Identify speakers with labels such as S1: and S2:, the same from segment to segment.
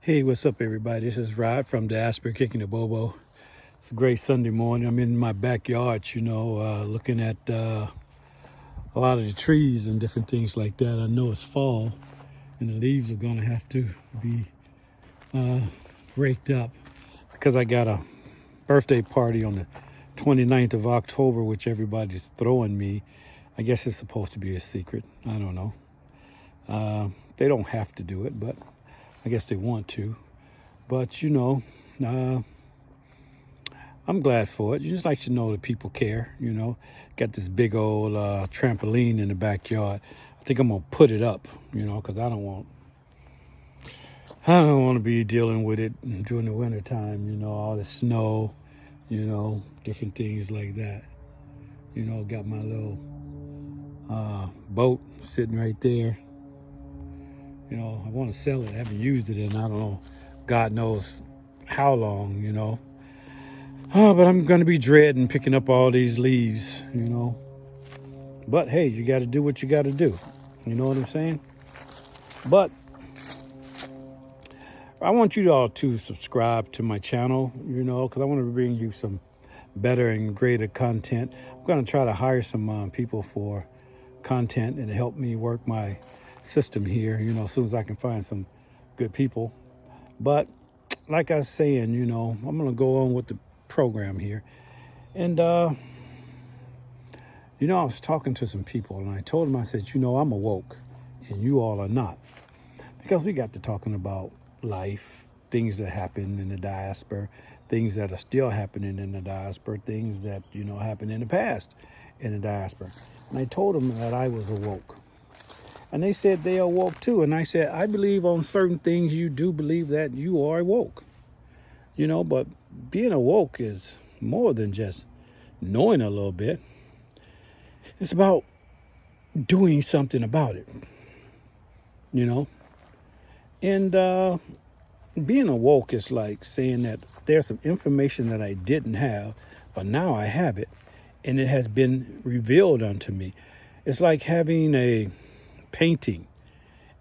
S1: Hey, what's up, everybody? This is Rod from DIASPORA kicking the bobo. It's a great Sunday morning. I'm in my backyard, looking at a lot of the trees and different things like that. I know it's fall, and the leaves are going to have to be raked up because I got a birthday party on the 29th of October, which everybody's throwing me. I guess it's supposed to be a secret. I don't know. They don't have to do it, but I guess they want to. But, I'm glad for it. You just like to know that people care, Got this big old trampoline in the backyard. I think I'm going to put it up, because I don't want to be dealing with it during the winter time, all the snow, different things like that. Got my little boat sitting right there. I want to sell it. I haven't used it in, I don't know, God knows how long, but I'm going to be dreading picking up all these leaves, But hey, you got to do what you got to do. You know what I'm saying? But I want you all to subscribe to my channel, because I want to bring you some better and greater content. I'm going to try to hire some people for content and to help me work my system here, as soon as I can find some good people. But like I was saying, I'm going to go on with the program here. And, I was talking to some people and I told them, I said, I'm awoke and you all are not. Because we got to talking about life, things that happen in the diaspora, things that are still happening in the diaspora, things that, happened in the past in the diaspora. And I told them that I was awoke. And they said they are woke too. And I said, I believe on certain things you do believe that you are woke. But being awoke is more than just knowing a little bit. It's about doing something about it. And being awoke is like saying that there's some information that I didn't have, but now I have it. And it has been revealed unto me. It's like having a painting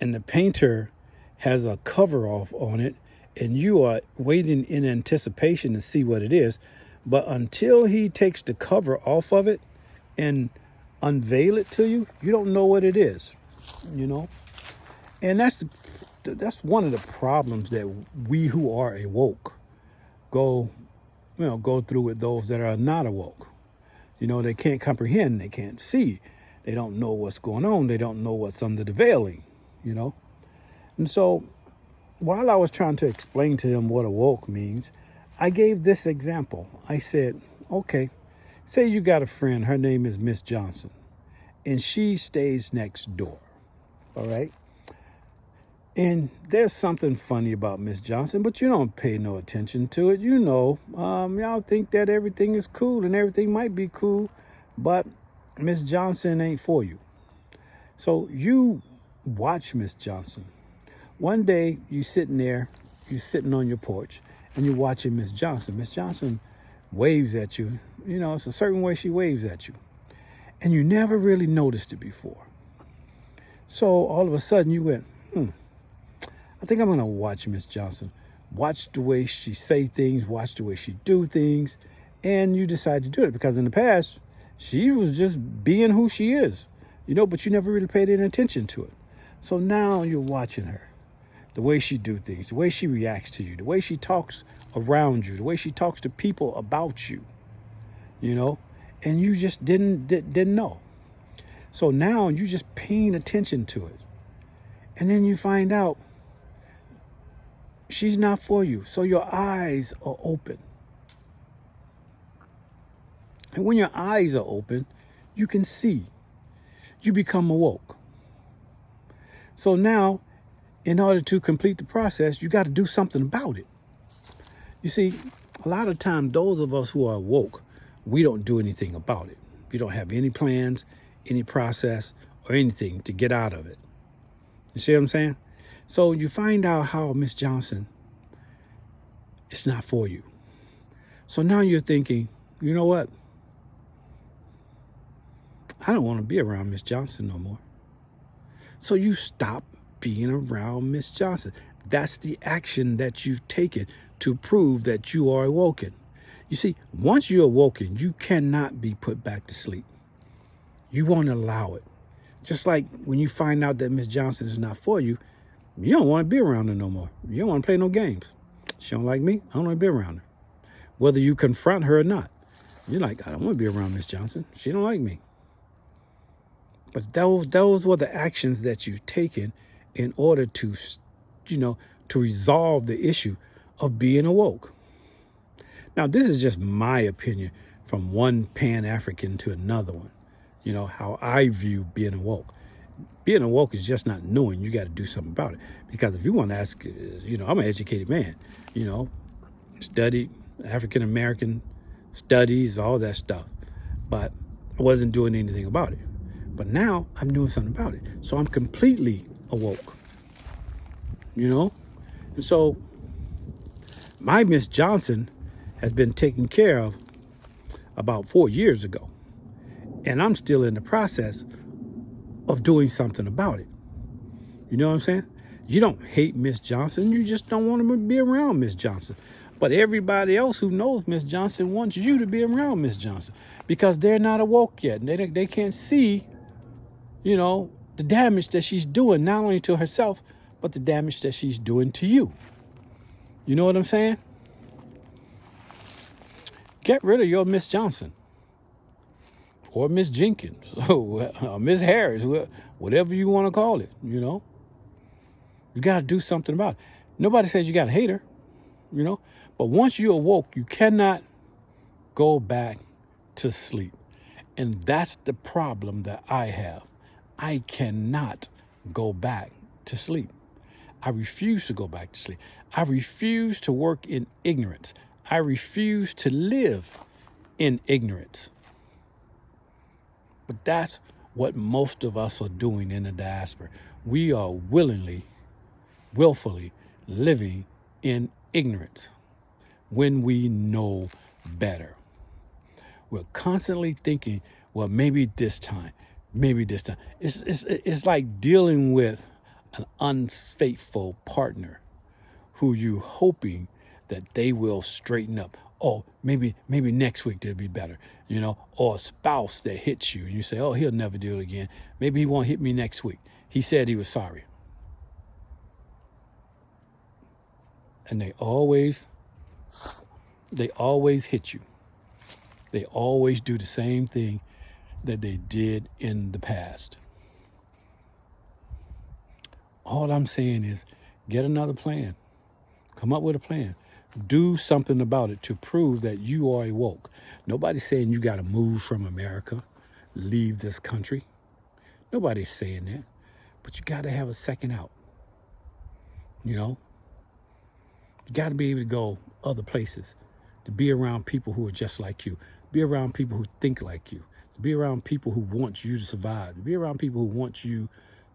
S1: and the painter has a cover off on it and you are waiting in anticipation to see what it is, but until he takes the cover off of it and unveil it to you, you don't know what it is, and that's one of the problems that we who are awoke go through with those that are not awoke. They can't comprehend, they can't see. They don't know what's going on. They don't know what's under the veiling, And so while I was trying to explain to them what awoke means, I gave this example. I said, okay, say you got a friend. Her name is Miss Johnson, and she stays next door. All right. And there's something funny about Miss Johnson, but you don't pay no attention to it. Y'all think that everything is cool and everything might be cool, but Miss Johnson ain't for you. So you watch Miss Johnson. One day you sitting on your porch and you're watching Miss Johnson. Miss Johnson waves at you. It's a certain way she waves at you. And you never really noticed it before. So all of a sudden you went, I think I'm going to watch Miss Johnson. Watch the way she say things, watch the way she do things. And you decide to do it because in the past, she was just being who she is, but you never really paid any attention to it. So now you're watching her, the way she do things, the way she reacts to you, the way she talks around you, the way she talks to people about you, and you just didn't know. So now you're just paying attention to it. And then you find out she's not for you. So your eyes are open. And when your eyes are open, you can see. You become awoke. So now, in order to complete the process, you got to do something about it. You see, a lot of times, those of us who are awoke, we don't do anything about it. We don't have any plans, any process, or anything to get out of it. You see what I'm saying? So you find out how Miss Johnson, it's not for you. So now you're thinking, you know what? I don't want to be around Miss Johnson no more. So you stop being around Miss Johnson. That's the action that you've taken to prove that you are awoken. You see, once you're awoken, you cannot be put back to sleep. You won't allow it. Just like when you find out that Miss Johnson is not for you, you don't want to be around her no more. You don't want to play no games. She don't like me. I don't want to be around her. Whether you confront her or not, you're like, I don't want to be around Miss Johnson. She don't like me. But those were the actions that you've taken in order to, to resolve the issue of being awoke. Now, this is just my opinion from one Pan-African to another one. How I view being awoke. Being awoke is just not knowing. You got to do something about it. Because if you want to ask, I'm an educated man, studied African-American studies, all that stuff. But I wasn't doing anything about it. But now I'm doing something about it. So I'm completely awoke. And so my Miss Johnson has been taken care of about 4 years ago. And I'm still in the process of doing something about it. You know what I'm saying? You don't hate Miss Johnson. You just don't want to be around Miss Johnson. But everybody else who knows Miss Johnson wants you to be around Miss Johnson because they're not awoke yet. And they can't see, the damage that she's doing, not only to herself, but the damage that she's doing to you. You know what I'm saying? Get rid of your Miss Johnson. Or Miss Jenkins, or Miss Harris, whatever you want to call it, You got to do something about it. Nobody says you got to hate her, But once you're awoke, you cannot go back to sleep. And that's the problem that I have. I cannot go back to sleep. I refuse to go back to sleep. I refuse to work in ignorance. I refuse to live in ignorance. But that's what most of us are doing in the diaspora. We are willfully living in ignorance when we know better. We're constantly thinking, well, maybe this time. It's like dealing with an unfaithful partner who you hoping that they will straighten up. Oh, maybe next week they'll be better, or a spouse that hits you and you say, oh, he'll never do it again. Maybe he won't hit me next week. He said he was sorry. And they always hit you. They always do the same thing that they did in the past. All I'm saying is get another plan. Come up with a plan. Do something about it to prove that you are awoke. Nobody's saying you got to move from America, leave this country. Nobody's saying that. But you got to have a second out. You got to be able to go other places, to be around people who are just like you, be around people who think like you, to be around people who want you to survive, to be around people who want you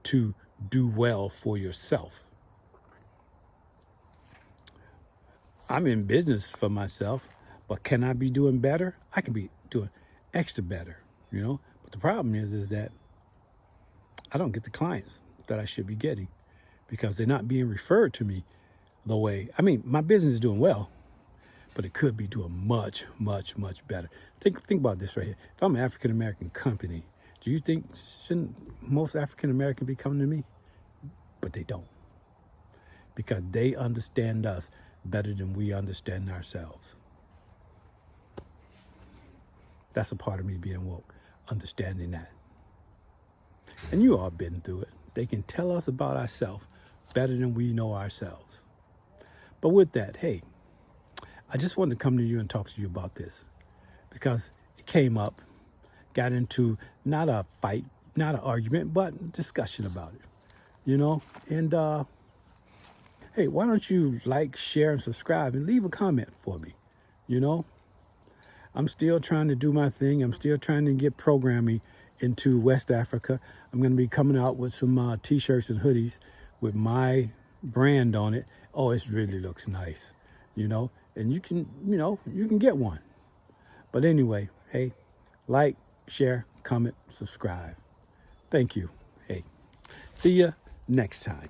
S1: to do well for yourself. I'm in business for myself, but can I be doing better? I can be doing extra better, But the problem is that I don't get the clients that I should be getting because they're not being referred to me the way. My business is doing well, but it could be doing much, much, much better. Think about this right here. If I'm an African-American company, do you think shouldn't most African-American be coming to me? But they don't. Because they understand us better than we understand ourselves. That's a part of me being woke, understanding that. And you all been through it. They can tell us about ourselves better than we know ourselves. But with that, hey, I just wanted to come to you and talk to you about this because it came up, got into not a fight, not an argument, but discussion about it, And hey, why don't you like, share, and subscribe and leave a comment for me, I'm still trying to do my thing. I'm still trying to get programming into West Africa. I'm going to be coming out with some T-shirts and hoodies with my brand on it. Oh, it really looks nice, and you can get one. But anyway, hey, like, share, comment, subscribe. Thank you. Hey, see ya next time.